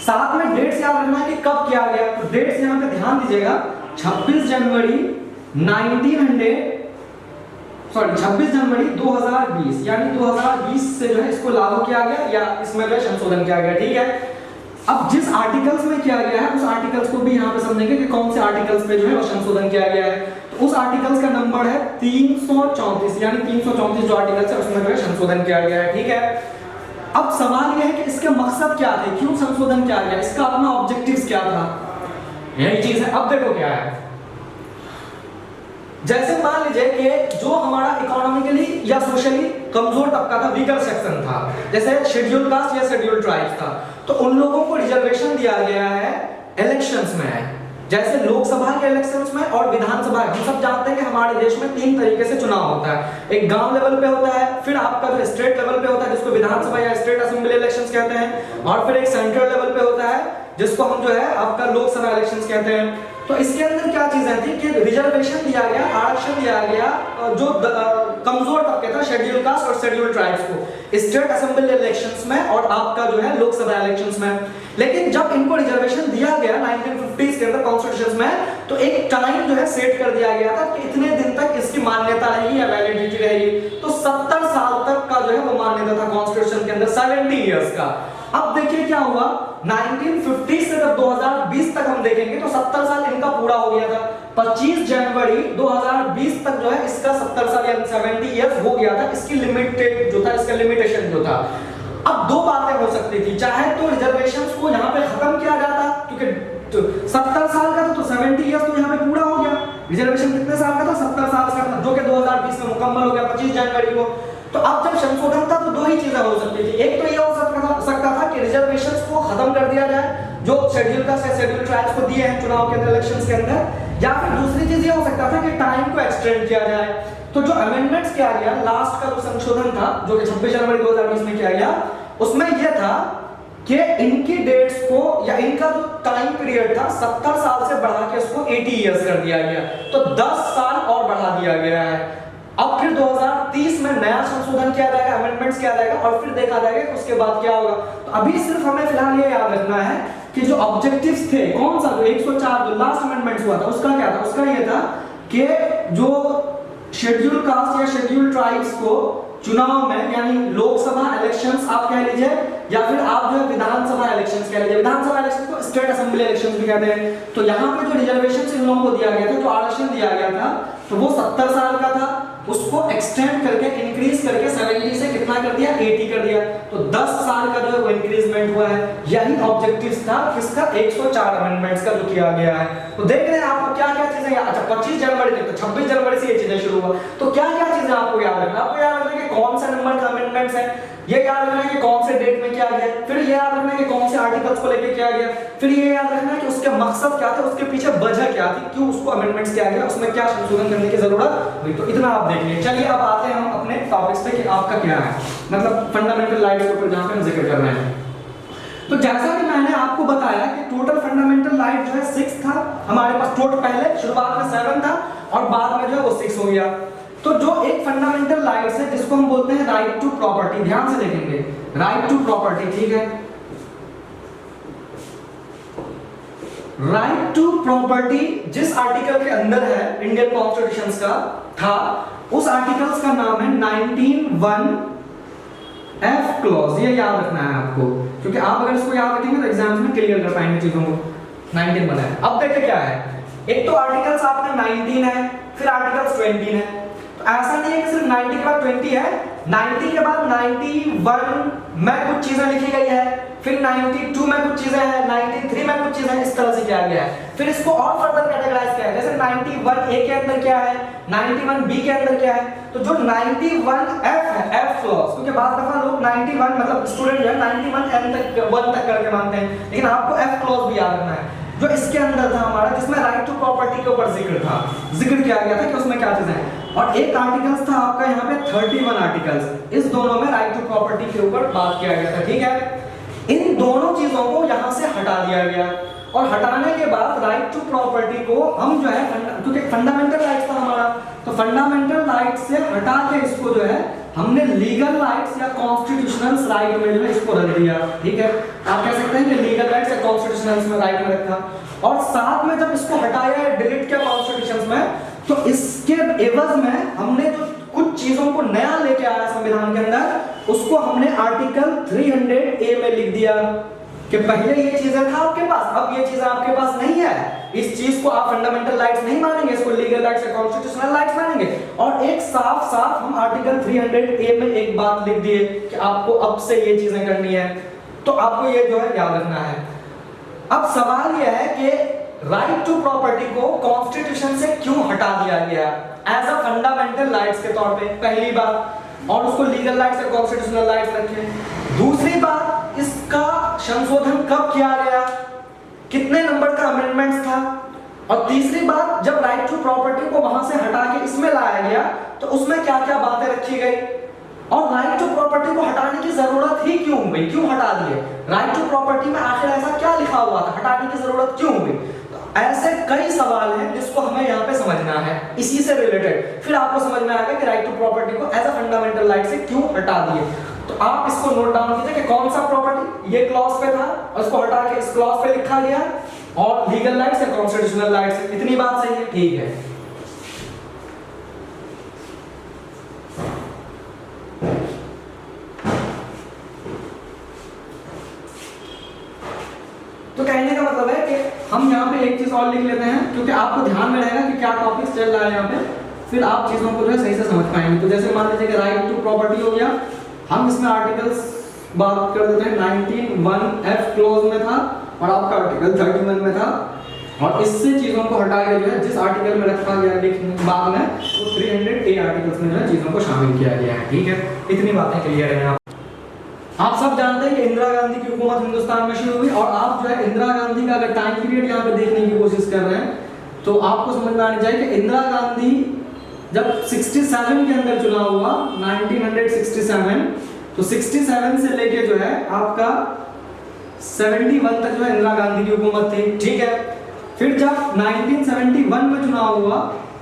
साथ में डेट्स याद रखना है कि कब किया गया, तो डेट्स यहाँ पे ध्यान दीजिएगा, 26 जनवरी 2020, यानी 2020 से जो है इसको लागू किया गया या इसमें जो है संशोधन किया गया, ठीक है। अब जिस आर्टिकल्स में किया गया है उस आर्टिकल्स को भी यहाँ पे समझेंगे कि कौन से आर्टिकल्स पे जो है वो संशोधन किया गया है। तो उस आर्टिकल्स का नंबर है 334, यानी 334 जो आर्टिकल्स है उसमें जो है संशोधन किया गया है, ठीक है। अब सवाल यह है कि इसके मकसद क्या थे, क्यों संशोधन किया गया, इसका अपना ऑब्जेक्टिव्स क्या था, यही चीज है। अब देखो क्या है, जैसे मान लीजिए कि जो हमारा इकोनॉमिकली या सोशली कमजोर तबका था, वीकर सेक्शन था, जैसे शेड्यूल कास्ट या शेड्यूल ट्राइब्स था, तो उन लोगों को रिजर्वेशन दिया गया है इलेक्शंस में, जैसे लोकसभा के इलेक्शंस में और विधानसभा। हम सब जानते हैं कि हमारे देश में 3 तरीके से चुनाव होता है, एक गांव लेवल पे होता है, फिर आपका जो स्टेट लेवल पे होता है जिसको विधानसभा या स्टेट असेंबली इलेक्शंस कहते हैं, और फिर एक सेंट्रल लेवल पे होता है जिसको हम जो है आपका लोकसभा इलेक्शंस कहते हैं। तो इसके अंदर क्या चीजें थी कि रिजर्वेशन दिया गया, आरक्षण दिया गया जो कमजोर तबके था, शेड्यूल कास्ट और शेड्यूल ट्राइब्स को, स्टेट असेंबली इलेक्शंस में और आपका जो है लोकसभा इलेक्शंस में। लेकिन जब इनको रिजर्वेशन दिया गया 1950s के अंदर कॉन्स्टिट्यूशन में, तो एक टाइम जो है सेट कर दिया गया था कि इतने दिन तक इसकी मान्यता रहेगी या वैलिडिटी रहेगी। तो 70 साल तक का जो है वो मान्यता था कॉन्स्टिट्यूशन के अंदर, 70 इयर्स का। अब देखिए क्या हुआ, 1950 से जब 2020 तक हम देखेंगे तो 70 साल इनका पूरा हो गया था। 25 जनवरी 2020 तक जो है इसका 70 साल या 70 इयर्स हो गया था, इसकी लिमिटेड जो था, इसका लिमिटेशन जो था। अब दो बातें हो सकती थी, चाहे तो रिजर्वेशंस को यहाँ पे खत्म किया जाता, क्योंकि 70 साल का था तो 70 इयर्स तो यहाँ पे पूरा हो गया। रिजर्वेशन कितने साल का था? 70 साल का था, जो कि 2020 में मुकम्मल हो गया 25 जनवरी को। तो अब जब संशोधन था तो दो ही चीजें हो सकती थी, एक तो ये हो सकता था कि रिजर्वेशंस को खत्म कर दिया जाए जो शेड्यूल कास्ट या शेड्यूल ट्राइब्स को दिए हैं चुनाव के अंदर, इलेक्शंस के अंदर, या फिर दूसरी चीज ये हो सकता था कि टाइम को एक्सटेंड किया जाए। तो जो अमेंडमेंट्स किया गया, लास्ट का जो संशोधन था जो कि 26 जनवरी 2020 में किया गया, उसमें यह था कि इनकी डेट्स को या इनका जो टाइम पीरियड था 70 साल से बढ़ा के उसको 80 इयर्स कर दिया गया, तो 10 साल और बढ़ा दिया गया है। अब फिर 2030 में नया संशोधन किया जाएगा, अमेंडमेंट्स किया जाएगा और फिर देखा जाएगा कि उसके बाद क्या होगा। तो अभी सिर्फ हमें फिलहाल ये याद रखना है कि जो ऑब्जेक्टिव्स थे, कौन सा जो 104 जो लास्ट अमेंडमेंट्स हुआ था उसका क्या था, उसका ये था कि जो शेड्यूल कास्ट या शेड्यूल ट्राइब्स को चुनाव में, यानी लोकसभा इलेक्शंस आप कह लीजिए या फिर आप जो है विधानसभा इलेक्शंस कह लीजिए, विधानसभा इलेक्शन को स्टेट असेंबली इलेक्शंस भी कहते हैं, तो यहाँ पे जो रिजर्वेशन इन लोगों को दिया गया था, जो आरक्षण दिया गया था, तो वो 70 साल का था, उसको एक्सटेंड करके इंक्रीज करके 70 से कितना कर दिया, 80 कर दिया, तो 10 साल का जो है वो इंक्रीजमेंट हुआ है। यही ऑब्जेक्टिव्स था किसका, 104 अमेंडमेंट्स का जो किया गया है। तो देख रहे हैं आपको क्या क्या चीजें, अच्छा 25 जनवरी तक, तो 26 जनवरी से ये चीजें शुरू हुआ, तो क्या क्या चीजें आपको याद रखना, आपको याद रखना है कि कौन सा नंबर का अमेंडमेंट्स है, ये याद रखना है कि कौन से डेट में किया गया, फिर ये याद रखना है कि कौन से आर्टिकल्स को लेके किया गया, फिर ये याद रखना है कि उसके मकसद क्या था, उसके पीछे वजह क्या थी, क्यों उसको अमेंडमेंट्स किया गया, उसमें क्या संशोधन करने की जरूरत हुई। तो इतना आप देख लीजिए। चलिए अब आते हैं हम अपने टॉपिक्स पे कि आपका क्या है, मतलब फंडामेंटल राइट्स के ऊपर जहां पे हम जिक्र कर रहे हैं। तो जैसा कि मैंने आपको बताया कि टोटल फंडामेंटल राइट जो है 6 था हमारे पास, टोटल पहले शुरुआत में 7 था और बाद में जो है वो 6 हो गया। तो जो एक फंडामेंटल राइट्स है जिसको हम बोलते हैं राइट टू प्रॉपर्टी, ध्यान से देखेंगे, राइट टू प्रॉपर्टी, ठीक है, राइट टू प्रॉपर्टी जिस आर्टिकल के अंदर है इंडियन कॉन्स्टिट्यूशन का था, उस आर्टिकल्स का नाम है 19(1)(f) क्लॉज। ये याद रखना है आपको, क्योंकि आप अगर इसको याद रखेंगे तो एग्जाम्स में क्लियर कर पाएंगे चीजों को। 19(1) है। अब देखिए क्या है, एक तो आर्टिकल्स आपका 19 है, फिर आर्टिकल्स 20 है, तो ऐसा नहीं है कि सिर्फ 90 के बाद 20 है, 90 के बाद 91 में कुछ चीजें लिखी गई है, फिर 92 में कुछ चीजें हैं, 93 में कुछ चीजें, इस तरह से किया गया है। फिर इसको और फर्दर कैटेगराइज किया है, जैसे 91A के अंदर क्या है, 91B के अंदर क्या है, तो जो 91F है, F क्लॉज, क्योंकि बाद दफा लोग 91 मतलब स्टूडेंट जो है 91N तक 1 तक करके मानते हैं, लेकिन आपको F क्लॉज भी याद रखना है, जो इसके अंदर था हमारा, जिसमें राइट टू प्रॉपर्टी के ऊपर जिक्र किया गया था कि उसमें क्या चीजें हैं। और एक आर्टिकल्स था आपका यहाँ पे 31 आर्टिकल्स, इस दोनों में राइट टू प्रॉपर्टी के ऊपर बात किया गया था, ठीक है। इन दोनों चीजों को यहाँ से हटा दिया गया, और हटाने के बाद राइट टू प्रॉपर्टी को हम जो है, क्योंकि फंडामेंटल राइट्स था हमारा, तो फंडामेंटल राइट से हटा के इसको जो है हमने लीगल राइट्स या कॉन्स्टिट्यूशनल राइट में जो है इसको रख दिया, ठीक है। आप कह सकते हैं कि लीगल राइट्स या कॉन्स्टिट्यूशनल में राइट में रखा, और साथ में जब इसको हटाया, डिलीट किया कॉन्स्टिट्यूशन में, तो इसके एवज में हमने जो कुछ चीजों को नया लेके आया संविधान के अंदर, उसको हमने आर्टिकल 300A में लिख दिया कि पहले ये चीजें था आपके पास, अब ये चीजें आपके पास नहीं है, इस चीज को आप फंडामेंटल राइट्स नहीं मानेंगे, इसको लीगल राइट्स या कॉन्स्टिट्यूशनल राइट्स मानेंगे। और एक साफ साफ हम आर्टिकल 300A में एक बात लिख दिए कि आपको अब से ये चीजें करनी है, तो आपको ये जो है याद रखना है। अब सवाल यह है कि राइट टू प्रॉपर्टी को कॉन्स्टिट्यूशन से क्यों हटा दिया गया एज अ फंडामेंटल राइट्स के तौर पे, पहली बात, और उसको लीगल राइट्स या कॉन्स्टिट्यूशनल राइट्स रखे। दूसरी बात, इसका संशोधन कब किया गया, कितने नंबर का अमेंडमेंट्स था, और तीसरी बात, जब राइट टू प्रॉपर्टी को वहां से हटा के इसमें लाया गया तो उसमें क्या क्या बातें रखी गई, और राइट टू प्रॉपर्टी को हटाने की जरूरत ही क्यों हुई, क्यों हटा दिए, राइट टू प्रॉपर्टी में आखिर ऐसा क्या लिखा हुआ था, हटाने की जरूरत क्यों हुई। ऐसे कई सवाल हैं जिसको हमें यहाँ पे समझना है, इसी से रिलेटेड फिर आपको समझ में आएगा कि राइट टू प्रॉपर्टी को एज अ फंडामेंटल राइट से क्यों हटा दिए। तो आप इसको नोट डाउन कीजिए कि कौन सा प्रॉपर्टी ये क्लॉज पे था और इसको हटा के इस क्लॉज पे लिखा गया, और लीगल राइट्स या कॉन्स्टिट्यूशनल राइट्स, इतनी बात सही है, ठीक है। तो कहने का मतलब है कि हम यहाँ पे एक चीज और लिख लेते हैं, क्योंकि आपको ध्यान में रहेगा कि क्या टॉपिक्स चल रहा है यहाँ पे, फिर आप चीजों को जो है सही से समझ पाएंगे। तो जैसे मान लीजिए कि राइट टू प्रॉपर्टी हो गया, हम इसमें आर्टिकल्स बात कर देते हैं, 19(1)(f) क्लॉज में था और आपका आर्टिकल 31 में था। और इससे चीजों को हटा के जो है जिस आर्टिकल में रखा गया लिखने बाद में वो 300A आर्टिकल्स में जो है चीजों को शामिल किया गया है। ठीक है, इतनी बातें क्लियर है। आप सब जानते हैं कि इंदिरा गांधी की हुकूमत हिंदुस्तान में शुरू हुई, और आप जो है इंदिरा गांधी का अगर टाइम पीरियड यहाँ पे देखने की कोशिश कर रहे हैं तो आपको समझ में आनी चाहिए कि इंदिरा गांधी जब 67 के अंदर चुनाव हुआ 1967, तो 67 से लेके जो है आपका 71 तक जो है इंदिरा गांधी की हुकूमत थी। ठीक है, फिर जब 1971 में चुनाव हुआ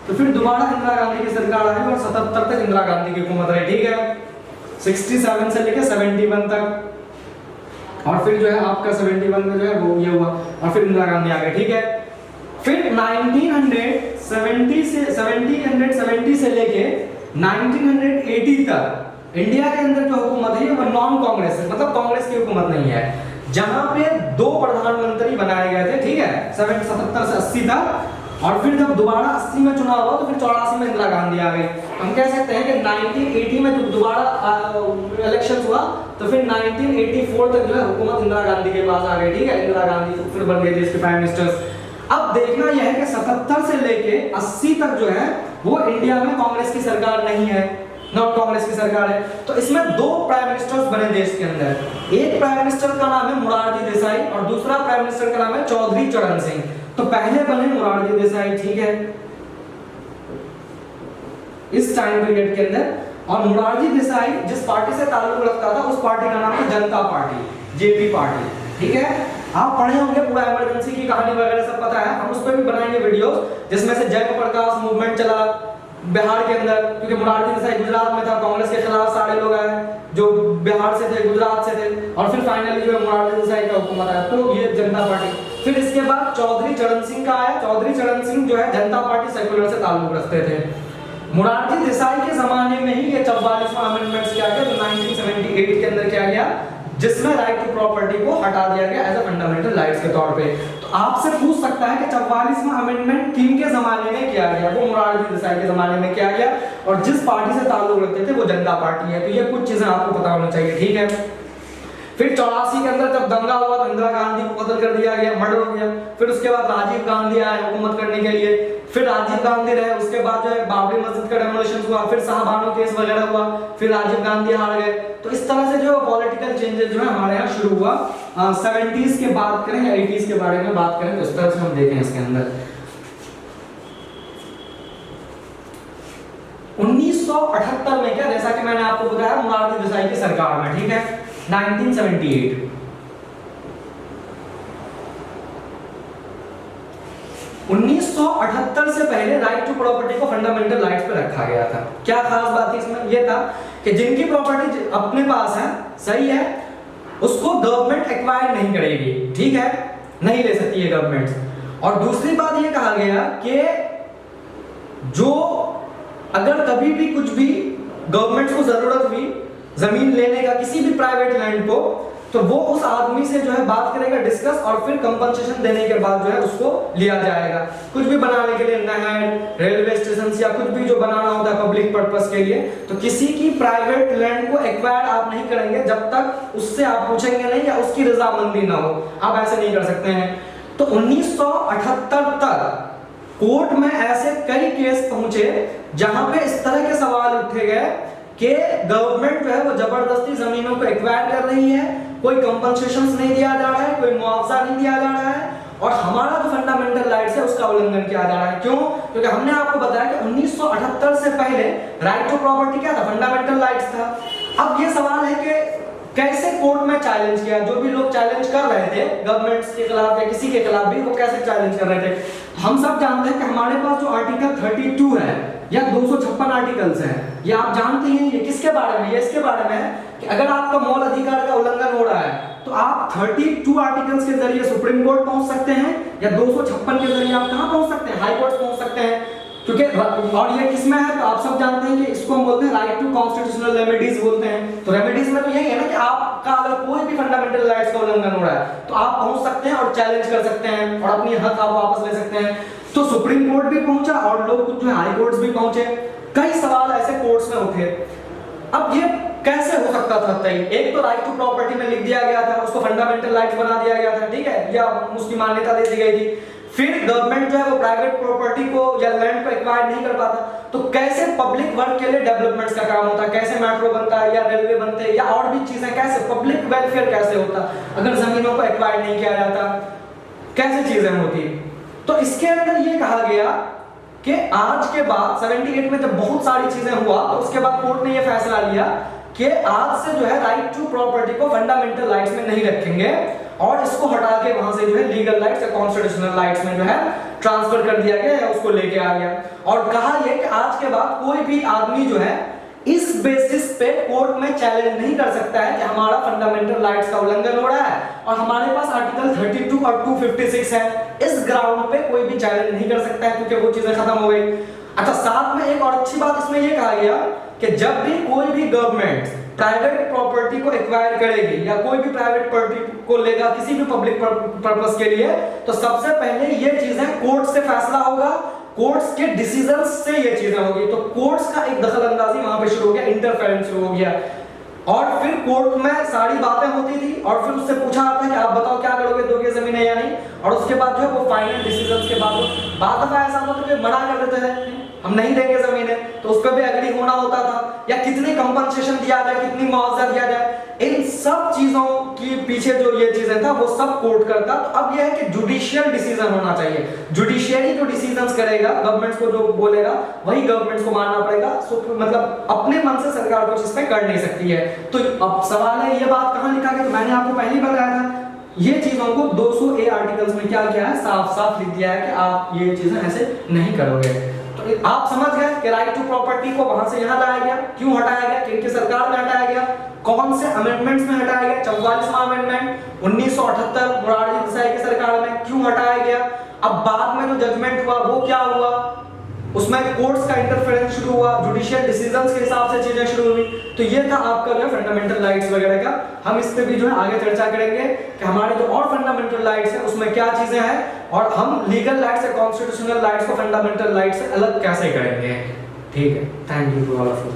तो फिर दोबारा इंदिरा गांधी की सरकार आई और 77 तक इंदिरा गांधी की हुकूमत रही। ठीक है, 67 से लेके 71 तक, और फिर जो है आपका 71 में जो है वो ये हुआ और फिर इंदिरा गांधी आ गए। ठीक है, फिर 1770 से लेके 1980 तक इंडिया के अंदर जो हुकूमत है वो नॉन कांग्रेस है, मतलब कांग्रेस की हुकूमत नहीं है, जहां पे 2 प्रधानमंत्री बनाए गए थे। ठीक है, 77 से 80 तक, और फिर जब दोबारा 80 में चुनाव हुआ तो फिर 84 में इंदिरा गांधी आ गई। हम कह सकते हैं कि 1980 में जब दोबारा इलेक्शन हुआ तो फिर 1984 तक जो है हुकूमत इंदिरा गांधी के पास आ गई। ठीक है, इंदिरा गांधी फिर बन गई देश के प्राइम मिनिस्टर। अब देखना यह है कि 77 से लेके 80 तक जो है वो इंडिया में कांग्रेस की सरकार नहीं है, नॉन कांग्रेस की सरकार है। तो इसमें 2 प्राइम मिनिस्टर्स बने देश के अंदर। एक प्राइम मिनिस्टर का नाम है मोरारजी देसाई और दूसरा प्राइम मिनिस्टर का नाम है चौधरी चरण सिंह। तो पहले बने मोरारजी देसाई, ठीक है, इस टाइम पीरियड के अंदर, और मोरारजी देसाई जिस पार्टी से ताल्लुक रखता था उस पार्टी का नाम है जनता पार्टी, जेपी पार्टी। ठीक है, आप पढ़े होंगे पूरा इमरजेंसी की कहानी वगैरह सब पता है, हम उस पर भी बनाएंगे वीडियो, जिसमें से जयप्रकाश मूवमेंट चला बिहार के अंदर, क्योंकि मोरारजी देसाई गुजरात में था, कांग्रेस के खिलाफ सारे लोग आए जो बिहार से थे, गुजरात से थे, और फिर फाइनली जो है मोरारजी देसाई का हुकूमत आया, तो ये जनता पार्टी। फिर इसके बाद चौधरी चरण सिंह का आया। चौधरी चरण सिंह जो है जनता पार्टी सेक्युलर से ताल्लुक रखते थे। मोरारजी देसाई के जमाने में ही ये 44वां अमेंडमेंट्स किया गया, तो 1978 के अंदर किया गया, जिसमें राइट टू प्रॉपर्टी को हटा दिया गया एज अ फंडामेंटल राइट्स के तौर पे। तो आपसे पूछ सकता है कि 44वां अमेंडमेंट किन के जमाने में किया गया? वो मोरारजी देसाई के जमाने में किया गया, और जिस पार्टी से ताल्लुक रखते थे वो जनता पार्टी है। तो ये कुछ चीजें आपको पता होना चाहिए। ठीक है, फिर 84 के अंदर जब दंगा हुआ तो इंदिरा गांधी को कत्ल कर दिया गया, मर्डर हो गया। फिर उसके बाद राजीव गांधी आए हुकूमत करने के लिए, फिर राजीव गांधी रहे, उसके बाद जो है बाबरी मस्जिद का डेमोलिशन हुआ, फिर शाहबानो केस वगैरह हुआ, फिर राजीव गांधी हार गए। तो इस तरह से जो पॉलिटिकल चेंजेस जो है हमारे यहाँ शुरू हुआ। 70s के बात करें या 80s के बारे में बात करें तो इस तरह से हम देखें इसके अंदर 1978 में क्या, जैसा कि मैंने आपको बताया, मोरारजी देसाई की सरकार में, ठीक है, 1978 1978 से पहले राइट टू प्रॉपर्टी को फंडामेंटल राइट्स पे रखा गया था। क्या खास बात इसमें यह था कि जिनकी प्रॉपर्टी अपने पास है, सही है, उसको गवर्नमेंट एक्वायर नहीं करेगी, ठीक है, नहीं ले सकती है गवर्नमेंट। और दूसरी बात यह कहा गया कि जो अगर कभी भी कुछ भी गवर्नमेंट को जरूरत हुई जमीन लेने का किसी भी प्राइवेट लैंड को, तो वो उस आदमी से जो है बात करेगा, डिस्कस, और फिर कंपनसेशन देने के बाद जो है उसको लिया जाएगा। कुछ भी बनाने के लिए, नहर, रेलवे स्टेशन या कुछ भी जो बनाना होता है पब्लिक पर्पस के लिए, तो किसी की प्राइवेट लैंड को एक्वायर आप नहीं करेंगे जब तक उससे आप पूछेंगे नहीं या उसकी रजामंदी ना हो, आप ऐसे नहीं कर सकते हैं। तो 1978 तक कोर्ट में ऐसे कई केस पहुंचे जहां पे इस तरह के सवाल उठे गए कि गवर्नमेंट जो है वो जबरदस्ती जमीनों को एक्वायर कर रही है, कोई कंपनसेशन नहीं दिया जा रहा है, कोई मुआवजा नहीं दिया जा रहा है, और हमारा जो फंडामेंटल राइट्स है उसका उल्लंघन किया जा रहा है। क्यों? क्योंकि हमने आपको बताया कि 1978 से पहले राइट टू प्रॉपर्टी क्या था? फंडामेंटल राइट्स था। अब ये सवाल है कि कैसे कोर्ट में चैलेंज किया, जो भी लोग चैलेंज कर रहे थे गवर्नमेंट्स के खिलाफ या किसी के खिलाफ भी, वो कैसे चैलेंज कर रहे थे? हम सब जानते हैं कि हमारे पास जो आर्टिकल 32 है या 256 आर्टिकल्स हैं, ये आप जानते हैं ये किसके बारे में? ये इसके बारे में है कि अगर आपका मौल अधिकार का उल्लंघन हो रहा है तो आप 32 आर्टिकल्स के जरिए सुप्रीम कोर्ट पहुंच सकते हैं, या 256 के जरिए आप कहां पहुंच सकते हैं? हाई कोर्ट पहुंच सकते हैं। क्योंकि और ये किसमें है तो आप सब जानते हैं कि इसको हम बोलते हैं राइट टू कॉन्स्टिट्यूशनल रेमेडीज बोलते हैं। तो रेमेडीज में तो यही है ना कि आपका अगर कोई भी फंडामेंटल राइट्स का उल्लंघन हो रहा है तो आप पहुंच सकते हैं और चैलेंज कर सकते हैं और अपनी हक आप वापस ले सकते हैं। तो सुप्रीम कोर्ट भी पहुंचा और लोग कुछ जो हाई कोर्ट्स भी पहुंचे, कई सवाल ऐसे कोर्ट्स में उठे। अब ये कैसे हो सकता था? तय एक तो राइट टू प्रॉपर्टी में लिख दिया गया था, उसको फंडामेंटल राइट्स बना दिया गया था, ठीक है, या उसकी मान्यता दे दी गई थी। फिर गवर्नमेंट जो है वो प्राइवेट प्रॉपर्टी को या लैंड को एक्वायर नहीं कर पाता, तो कैसे पब्लिक वर्क के लिए डेवलपमेंट्स का काम होता है, कैसे मेट्रो बनता है या रेलवे बनते हैं या और भी चीजें, कैसे पब्लिक वेलफेयर कैसे होता अगर जमीनों को एक्वायर नहीं किया जाता, कैसे चीजें होती। तो इसके अंदर ये कहा गया कि आज के बाद 78 में जब बहुत सारी चीजें हुआ तो उसके बाद कोर्ट ने ये फैसला लिया कि आज से जो है राइट टू प्रॉपर्टी को फंडामेंटल राइट्स में नहीं रखेंगे और इसको हटा के वहां से जो है लीगल राइट्स या कॉन्स्टिट्यूशनल राइट्स में जो है ट्रांसफर कर दिया गया या उसको लेके आ गया। और कहा यह कि आज के बाद कोई भी आदमी जो है इस बेसिस पे कोर्ट में चैलेंज नहीं कर सकता है कि हमारा फंडामेंटल राइट्स का उल्लंघन हो रहा है और हमारे पास आर्टिकल 32 और 256 है, इस ग्राउंड पे कोई भी चैलेंज नहीं कर सकता है क्योंकि वो चीजें खत्म हो गई। अच्छा, साथ में एक और अच्छी बात इसमें ये कहा गया कि जब भी कोई भी गवर्नमेंट प्राइवेट प्रॉपर्टी को एक्वायर करेगी या कोई भी प्राइवेट प्रॉपर्टी को लेगा किसी भी पब्लिक पर्पस के लिए, तो सबसे पहले ये चीजें कोर्ट से फैसला होगा, कोर्ट्स के डिसीजंस से ये चीजें होगी। तो कोर्ट्स का एक दखल अंदाजी वहां पे शुरू हो गया, इंटरफेरेंस शुरू हो गया और फिर कोर्ट में सारी बातें होती थी और फिर उससे पूछा जाता है कि आप बताओ क्या करोगे, दोगे जमीन है या नहीं, और उसके बाद जो है वो फाइनल डिसीजंस के बाद बात दफा ऐसा होता था कि मना कर देते हैं हम नहीं देंगे जमीनें, तो उस पर भी एग्री होना होता था, या कितनी कंपनसेशन दिया जाए, कितनी मुआवजा दिया जाए, इन सब चीजों की पीछे जो ये चीजें था वो सब कोर्ट करता। तो अब यह है कि जुडिशियल डिसीजन होना चाहिए, जुडिशियरी जो डिसीजंस करेगा, गवर्नमेंट्स को जो बोलेगा वही गवर्नमेंट्स को मानना पड़ेगा। मतलब अपने मन से सरकार कुछ इसमें कर नहीं सकती है। तो अब सवाल है ये बात कहां लिखा गया, तो मैंने आपको पहले ही बताया था, ये चीजों को 200A आर्टिकल्स में क्या किया है, साफ साफ लिख दिया है कि आप ये चीजें ऐसे नहीं करोगे। तो आप समझ गए कि राइट टू प्रॉपर्टी को वहां से यहां लाया गया, क्यों हटाया गया, किनकी सरकार में हटाया गया, कौन से अमेंडमेंट्स में हटाया गया, 44वां अमेंडमेंट 1978 मोरारजी देसाई की सरकार में क्यों हटाया गया। अब बाद में जो जजमेंट हुआ वो क्या हुआ, उसमें कोर्ट्स का इंटरफेरेंस शुरू हुआ, जुडिशियल डिसीजंस के हिसाब से चीजें शुरू हुई। तो ये था आपका जो है फंडामेंटल राइट्स वगैरह का। हम इस पे भी जो है आगे चर्चा करेंगे कि हमारे जो और फंडामेंटल राइट्स है उसमें क्या चीजें हैं और हम लीगल राइट्स या कॉन्स्टिट्यूशनल राइट्स को फंडामेंटल राइट्स से अलग कैसे करेंगे। ठीक है, thank you to all of you.